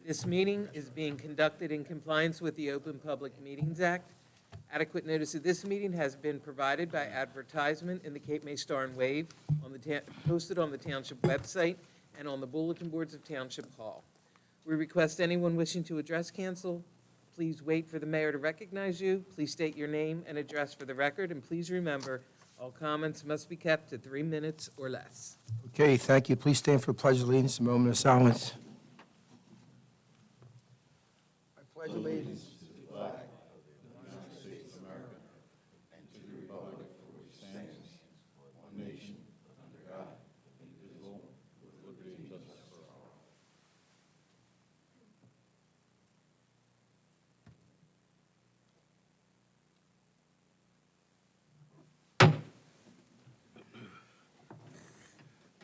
This meeting is being conducted in compliance with the Open Public Meetings Act. Adequate notice of this meeting has been provided by advertisement in the Cape May Star and Wave, posted on the Township website and on the bulletin boards of Township Hall. We request anyone wishing to address council, please wait for the mayor to recognize you. Please state your name and address for the record, and please remember, all comments must be kept to 3 minutes or less. Okay, thank you. Please stand for the Pledge of Allegiance, a moment of silence. I pledge allegiance to the flag of the United States of America and to the republic for which it stands, one nation, under God, indivisible, with liberty and justice for all.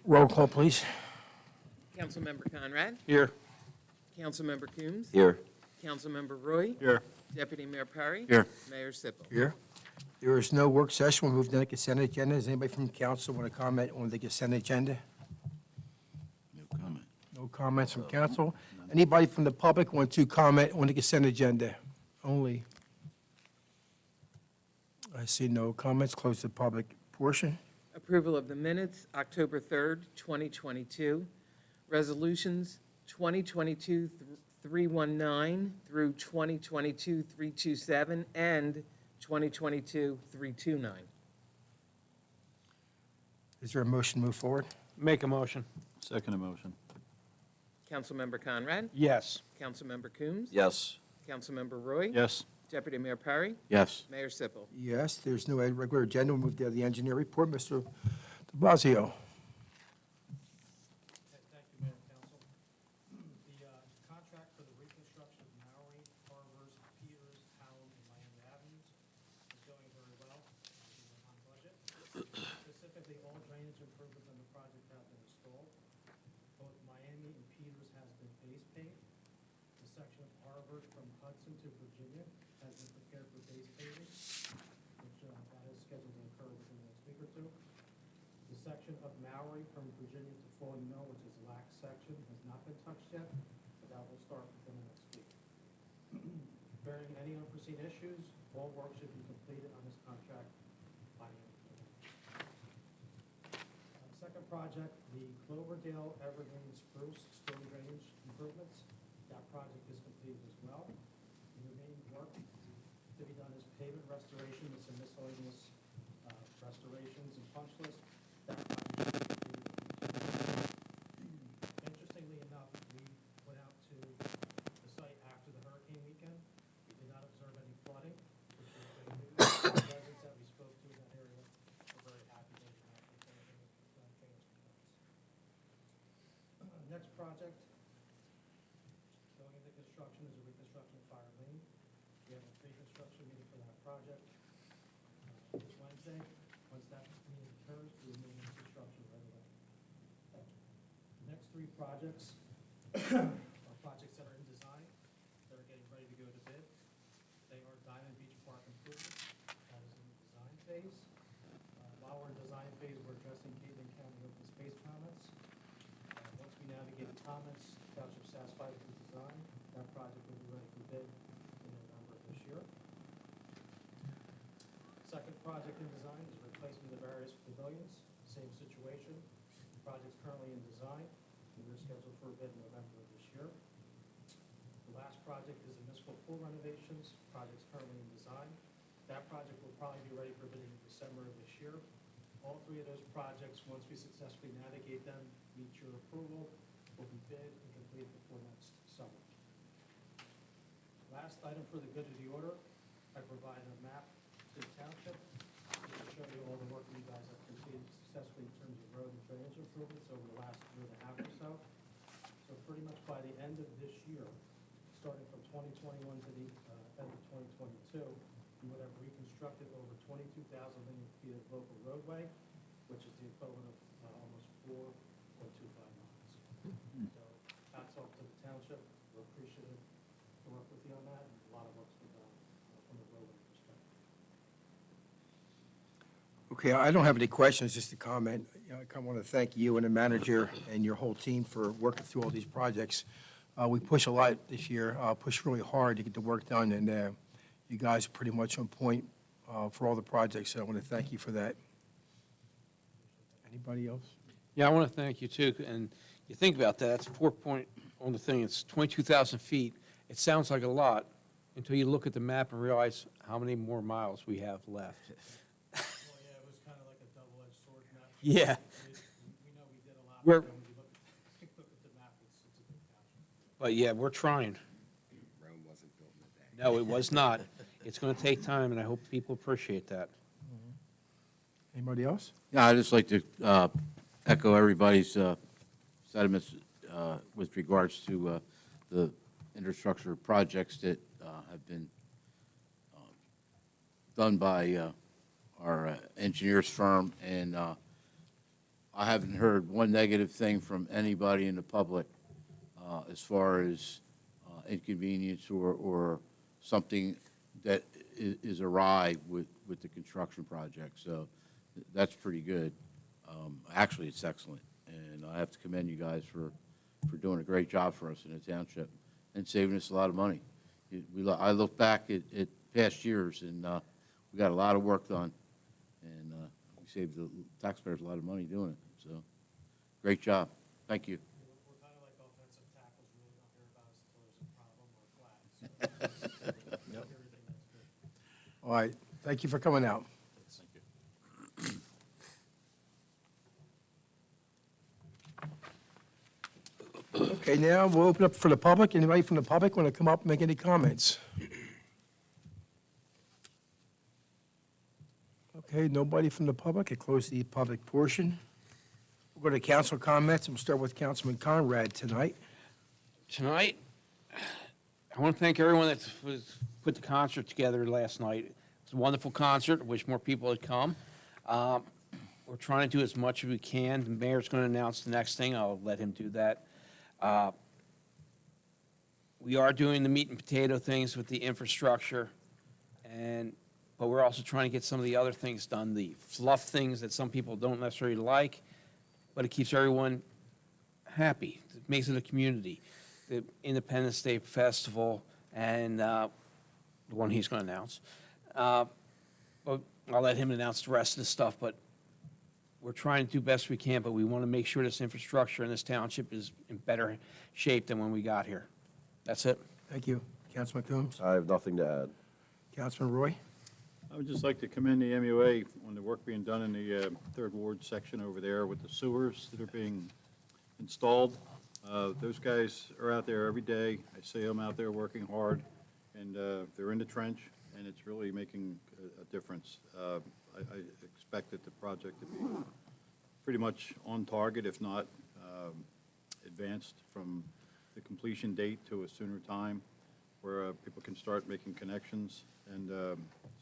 Roll call, please. Councilmember Conrad? Here. Councilmember Coombs? Here. Councilmember Roy? Here. Deputy Mayor Perry? Here. Mayor Sippel? Here. There is no work session. We'll move to the consent agenda. Does anybody from council want to comment on the consent agenda? No comment. No comments from council. Anybody from the public want to comment on the consent agenda? Only. I see no comments. Close the public portion. Approval of the minutes, October 3rd, 2022. Resolutions 2022-319 through 2022-327 and 2022-329. Is there a motion to move forward? Make a motion. Second emotion. Councilmember Conrad? Yes. Councilmember Coombs? Yes. Councilmember Roy? Yes. Deputy Mayor Perry? Yes. Mayor Sippel? Yes, there's no regular agenda. We'll move to the engineer report. Mr. de Blasio. Thank you, Mayor and Council. The contract for the reconstruction of Maori, Carvers, Peters, Hallam, and Miami Avenues is going very well, on budget. Specifically, all drainage improvements on the project have been installed. Both Miami and Peters has been base paved. The section of Harvard from Hudson to Virginia has been prepared for base paving, which that is scheduled to occur within the next week or two. The section of Maori from Virginia to Falling Mill, which is the lax section, has not been touched yet, but that will start within the next week. Bearing any unforeseen issues, all work should be completed on this contract by the end of the month. Second project, the Cloverdale Evergreen Spruce Storm Drainage Improvements. That project is completed as well. The remaining work to be done is pavement restoration with some miscellaneous restorations and punch list. That project is completed. Interestingly enough, we went out to the site after the hurricane weekend. We did not observe any flooding, which is great news. The residents that we spoke to in that area were very happy they did not face anything with drainage complaints. Next project, going into construction, is a reconstruction of Fire Lane. We have a pre-construction meeting for that project this Wednesday. Once that meeting occurs, we will move into construction right away. The next three projects are projects that are in design. They're getting ready to go to bid. They are Diamond Beach Park improvements. That is in the design phase. While we're in design phase, we're addressing Cleveland County open space comments. Once we navigate the comments, Township satisfied with the design, that project will be ready for bid in November of this year. Second project in design is replacement of various pavilions. Same situation. The project's currently in design, and we're scheduled for a bid in November of this year. The last project is the municipal pool renovations. Project's currently in design. That project will probably be ready for bidding in December of this year. All three of those projects, once we successfully navigate them, meet your approval, will be bid and completed before next summer. Last item for the good of the order, I provided a map to the township to show you all the work you guys have completed successfully in terms of road and drainage improvements over the last year and a half or so. So pretty much by the end of this year, starting from 2021 to the end of 2022, we would have reconstructed over 22,000 linear feet of local roadway, which is the equivalent of almost 4.25 miles. So hats off to the township. We're appreciative to work with you on that. And a lot of work's been done from the roadway perspective. Okay, I don't have any questions, just a comment. I want to thank you and the manager and your whole team for working through all these projects. We pushed a lot this year, pushed really hard to get the work done, and you guys are pretty much on point for all the projects, so I want to thank you for that. Anybody else? Yeah, I want to thank you too. And you think about that, it's 4 on the thing, it's 22,000 feet. It sounds like a lot until you look at the map and realize how many more miles we have left. Well, yeah, it was kind of like a double-edged sword in that. Yeah. We know we did a lot. We're- but when you look at the map, it's a big township. But yeah, we're trying. Rome wasn't built in a day. No, it was not. It's going to take time, and I hope people appreciate that. Anybody else? Yeah, I'd just like to echo everybody's sentiments with regards to the infrastructure projects that have been done by our engineers firm, and I haven't heard one negative thing from anybody in the public as far as inconvenience or something that is awry with the construction project. So that's pretty good. Actually, it's excellent, and I have to commend you guys for doing a great job for us in the township and saving us a lot of money. I look back at past years, and we got a lot of work done, and we saved the taxpayers a lot of money doing it. So, great job. Thank you. We're kind of like offensive tackles, we really don't hear about us until there's a problem or a flag. So everything that's good. All right, thank you for coming out. Okay, now we'll open up for the public. Anybody from the public want to come up and make any comments? Okay, nobody from the public. I close the public portion. We'll go to council comments, and we'll start with Councilman Conrad tonight. Tonight, I want to thank everyone that put the concert together last night. It was a wonderful concert. I wish more people had come. We're trying to do as much as we can. The mayor's going to announce the next thing. I'll let him do that. We are doing the meat and potato things with the infrastructure, but we're also trying to get some of the other things done, the fluff things that some people don't necessarily like, but it keeps everyone happy. It makes it a community. The Independence Day Festival and the one he's going to announce. But I'll let him announce the rest of the stuff, but we're trying to do best we can, but we want to make sure this infrastructure in this township is in better shape than when we got here. That's it. Thank you. Councilman Coombs? I have nothing to add. Councilman Roy? I would just like to commend the MUA on the work being done in the Third Ward section over there with the sewers that are being installed. Those guys are out there every day. I see them out there working hard, and they're in the trench, and it's really making a difference. I expected the project to be pretty much on target, if not advanced from the completion date to a sooner time where people can start making connections. And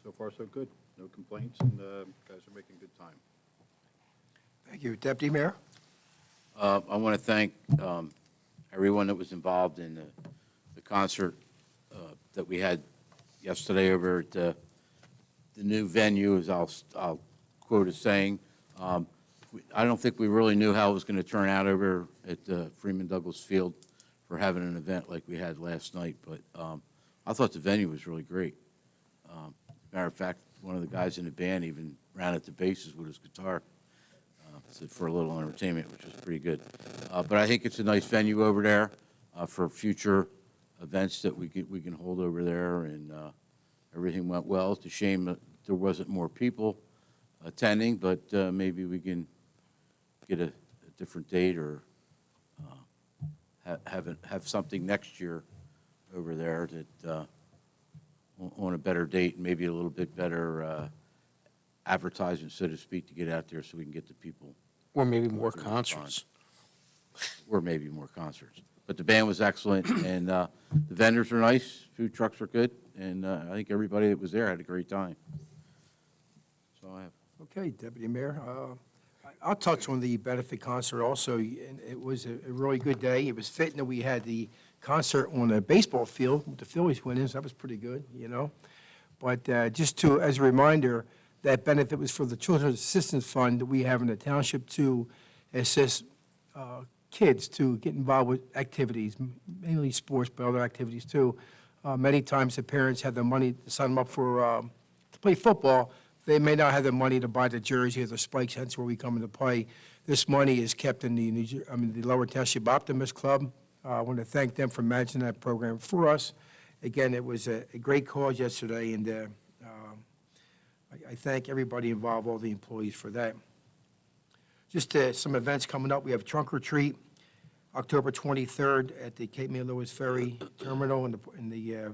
so far, so good. No complaints, and guys are making good time. Thank you. Deputy Mayor? I want to thank everyone that was involved in the concert that we had yesterday over at the new venue, as I'll quote as saying. I don't think we really knew how it was going to turn out over at Freeman Douglas Field for having an event like we had last night, but I thought the venue was really great. Matter of fact, one of the guys in the band even ran at the bases with his guitar for a little entertainment, which was pretty good. But I think it's a nice venue over there for future events that we can hold over there, and everything went well. It's a shame that there wasn't more people attending, but maybe we can get a different date or have something next year over there that on a better date, and maybe a little bit better advertising, so to speak, to get out there so we can get the people. Or maybe more concerts. Or maybe more concerts. But the band was excellent, and the vendors were nice, food trucks were good, and I think everybody that was there had a great time. So I have. Okay, Deputy Mayor. I'll touch on the benefit concert also. And it was a really good day. It was fitting that we had the concert on a baseball field with the Phillies winning, so that was pretty good, you know. But just as a reminder, that benefit was for the Children's Assistance Fund that we have in the township to assist kids to get involved with activities, mainly sports, but other activities too. Many times the parents have the money to sign them up for, to play football. They may not have the money to buy the jersey or the spikes, hence where we come into play. This money is kept in the Lower Township Optimist Club. I want to thank them for managing that program for us. Again, it was a great cause yesterday, and I thank everybody involved, all the employees for that. Just some events coming up. We have Trunk or Treat, October 23rd at the Cape May Lewis Ferry Terminal in the I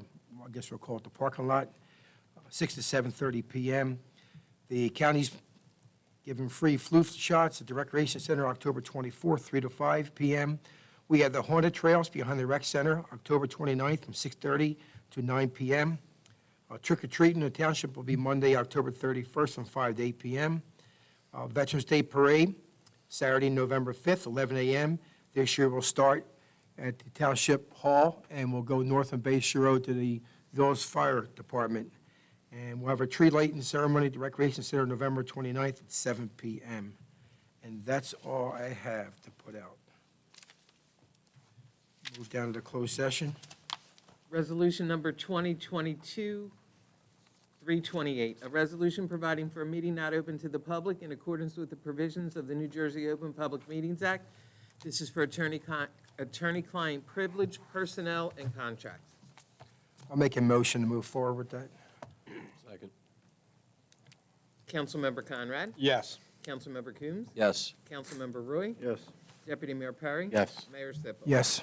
guess we'll call it the parking lot, 6 to 7:30 p.m. The county's giving free flu shots at the Recreation Center, October 24th, 3 to 5 p.m. We have the Haunted Trails behind the Rec Center, October 29th from 6:30 to 9 p.m. Trick or Treat in the Township will be Monday, October 31st from 5 to 8 p.m. Veterans Day Parade, Saturday, November 5th, 11 a.m. This year we'll start at the Township Hall, and we'll go north on Bay Shore Road to the Village Fire Department. And we'll have a tree lighting ceremony at the Recreation Center November 29th at 7 p.m. And that's all I have to put out. Move down to the closed session. Resolution number 2022-328, a resolution providing for a meeting not open to the public in accordance with the provisions of the New Jersey Open Public Meetings Act. This is for attorney-client privilege, personnel, and contracts. I'll make a motion to move forward with that. Second. Councilmember Conrad? Yes. Councilmember Coombs? Yes. Councilmember Roy? Yes. Deputy Mayor Perry? Yes. Mayor Sippel? Yes.